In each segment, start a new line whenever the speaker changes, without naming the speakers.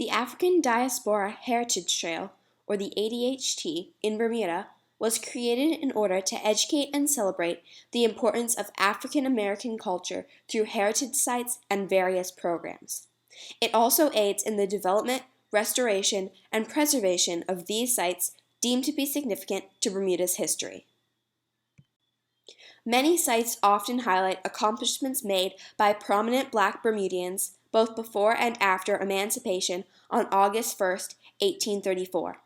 The African Diaspora Heritage Trail, or the ADHT, in Bermuda was created in order to educate and celebrate the importance of African American culture through heritage sites and various programs. It also aids in the development, restoration, and preservation of these sites deemed to be significant to Bermuda's history. Many sites often highlight accomplishments made by prominent Black Bermudians both before and after emancipation on August 1, 1834.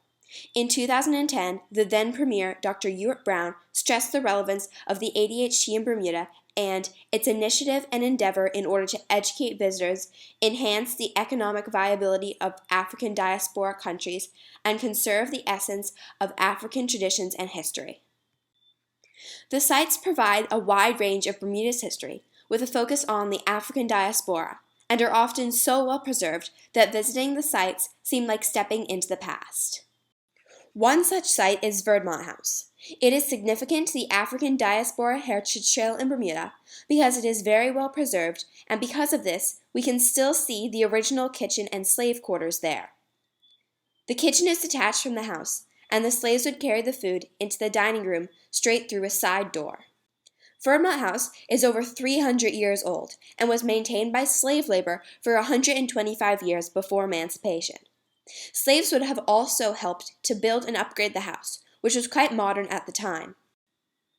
In 2010, the then Premier, Dr. Ewart Brown, stressed the relevance of the ADHT in Bermuda and its initiative and endeavor in order to educate visitors, enhance the economic viability of African diaspora countries, and conserve the essence of African traditions and history. The sites provide a wide range of Bermuda's history, with a focus on the African diaspora, and are often so well preserved that visiting the sites seems like stepping into the past. One such site is Verdmont House. It is significant to the African Diaspora Heritage Trail in Bermuda because it is very well preserved, and because of this, we can still see the original kitchen and slave quarters there. The kitchen is detached from the house, and the slaves would carry the food into the dining room straight through a side door. Verdmont House is over 300 years old and was maintained by slave labor for 125 years before emancipation. Slaves would have also helped to build and upgrade the house, which was quite modern at the time.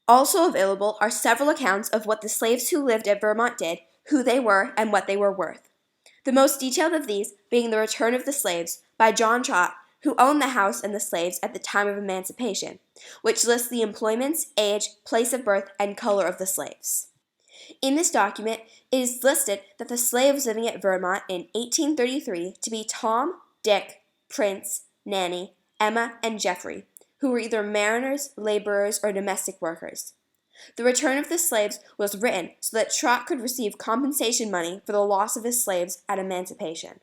Also available are several accounts of what the slaves who lived at Verdmont did, who they were, and what they were worth. The most detailed of these being The Return of the Slaves by John Trott, who owned the house and the slaves at the time of emancipation, which lists the employments, age, place of birth, and color of the slaves. In this document, it is listed that the slaves living at Verdmont in 1833 to be Tom, Dick, Prince, Nanny, Emma, and Jeffrey, who were either mariners, laborers, or domestic workers. The Return of the Slaves was written so that Trott could receive compensation money for the loss of his slaves at emancipation.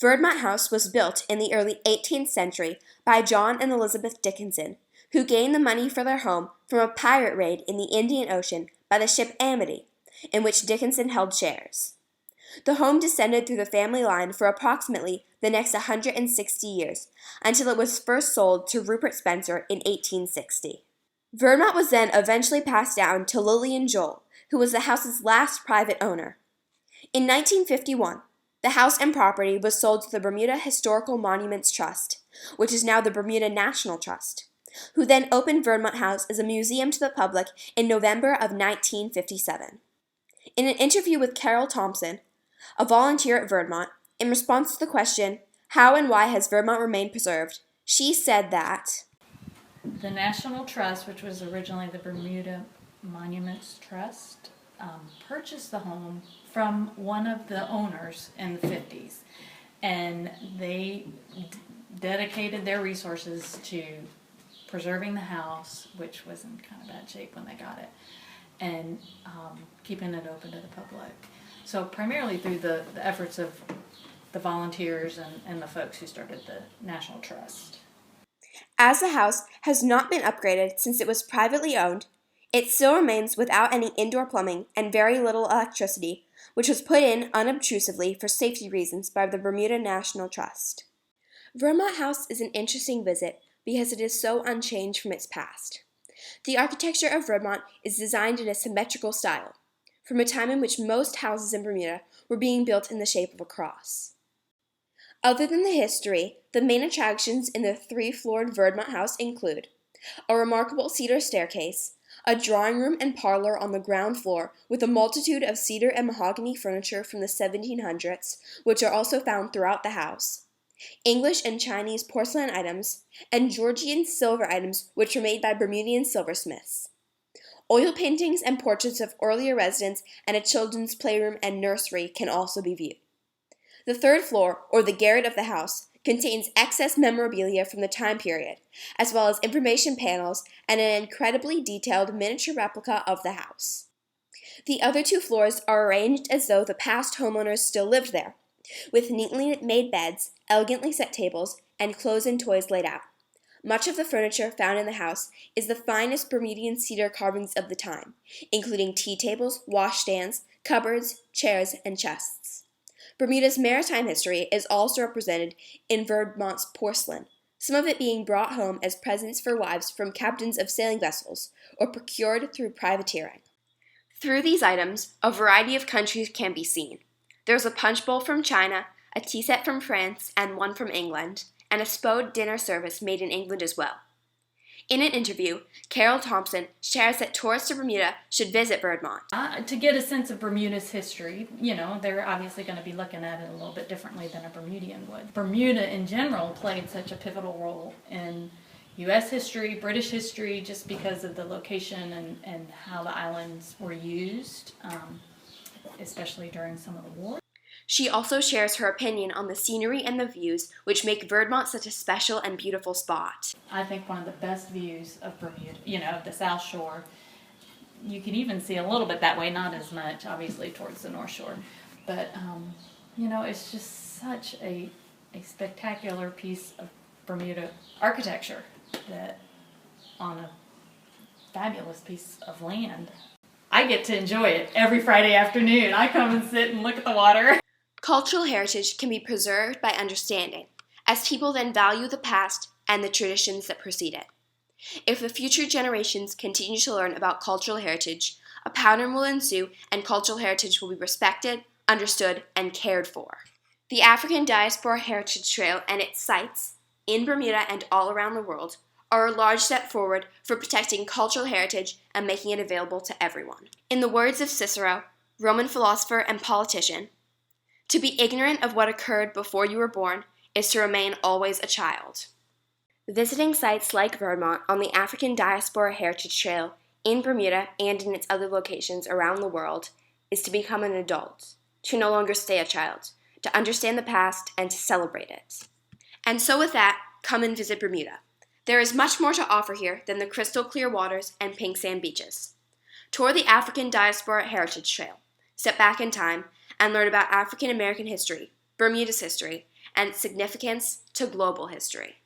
Verdmont House was built in the early 18th century by John and Elizabeth Dickinson, who gained the money for their home from a pirate raid in the Indian Ocean by the ship Amity, in which Dickinson held shares. The home descended through the family line for approximately the next 160 years, until it was first sold to Rupert Spencer in 1860. Verdmont was then eventually passed down to Lillian Joel, who was the house's last private owner. In 1951, the house and property was sold to the Bermuda Historical Monuments Trust, which is now the Bermuda National Trust, who then opened Verdmont House as a museum to the public in November of 1957. In an interview with Carol Thompson, a volunteer at Verdmont, in response to the question, "How and why has Verdmont remained preserved?" she said that
the National Trust, which was originally the Bermuda Monuments Trust, purchased the home from one of the owners in the 50s, and they dedicated their resources to preserving the house, which was in kind of bad shape when they got it, and keeping it open to the public. So primarily through the efforts of the volunteers and the folks who started the National Trust.
As the house has not been upgraded since it was privately owned, it still remains without any indoor plumbing and very little electricity, which was put in unobtrusively for safety reasons by the Bermuda National Trust. Verdmont House is an interesting visit because it is so unchanged from its past. The architecture of Verdmont is designed in a symmetrical style, from a time in which most houses in Bermuda were being built in the shape of a cross. Other than the history, the main attractions in the three-floored Verdmont House include a remarkable cedar staircase, a drawing room and parlor on the ground floor with a multitude of cedar and mahogany furniture from the 1700s, which are also found throughout the house, English and Chinese porcelain items, and Georgian silver items which were made by Bermudian silversmiths. Oil paintings and portraits of earlier residents and a children's playroom and nursery can also be viewed. The third floor, or the garret of the house, contains excess memorabilia from the time period, as well as information panels and an incredibly detailed miniature replica of the house. The other two floors are arranged as though the past homeowners still lived there, with neatly made beds, elegantly set tables, and clothes and toys laid out. Much of the furniture found in the house is the finest Bermudian cedar carvings of the time, including tea tables, washstands, cupboards, chairs, and chests. Bermuda's maritime history is also represented in Verdmont's porcelain, some of it being brought home as presents for wives from captains of sailing vessels or procured through privateering. Through these items, a variety of countries can be seen. There's a punch bowl from China, a tea set from France, and one from England, and a spode dinner service made in England as well. In an interview, Carol Thompson shares that tourists to Bermuda should visit Verdmont.
To get a sense of Bermuda's history, they're obviously going to be looking at it a little bit differently than a Bermudian would. Bermuda in general played such a pivotal role in U.S. history, British history, just because of the location and how the islands were used, especially during some of the wars.
She also shares her opinion on the scenery and the views, which make Verdmont such a special and beautiful spot.
I think one of the best views of Bermuda, of the South Shore. You can even see a little bit that way, not as much, obviously, towards the North Shore. But, it's just such a spectacular piece of Bermuda architecture that on a fabulous piece of land. I get to enjoy it every Friday afternoon. I come and sit and look at the water.
Cultural heritage can be preserved by understanding, as people then value the past and the traditions that precede it. If the future generations continue to learn about cultural heritage, a pattern will ensue and cultural heritage will be respected, understood, and cared for. The African Diaspora Heritage Trail and its sites, in Bermuda and all around the world, are a large step forward for protecting cultural heritage and making it available to everyone. In the words of Cicero, Roman philosopher and politician, "To be ignorant of what occurred before you were born is to remain always a child." Visiting sites like Verdmont on the African Diaspora Heritage Trail in Bermuda and in its other locations around the world is to become an adult, to no longer stay a child, to understand the past and to celebrate it. And so with that, come and visit Bermuda. There is much more to offer here than the crystal clear waters and pink sand beaches. Tour the African Diaspora Heritage Trail, step back in time, and learn about African American history, Bermuda's history, and its significance to global history.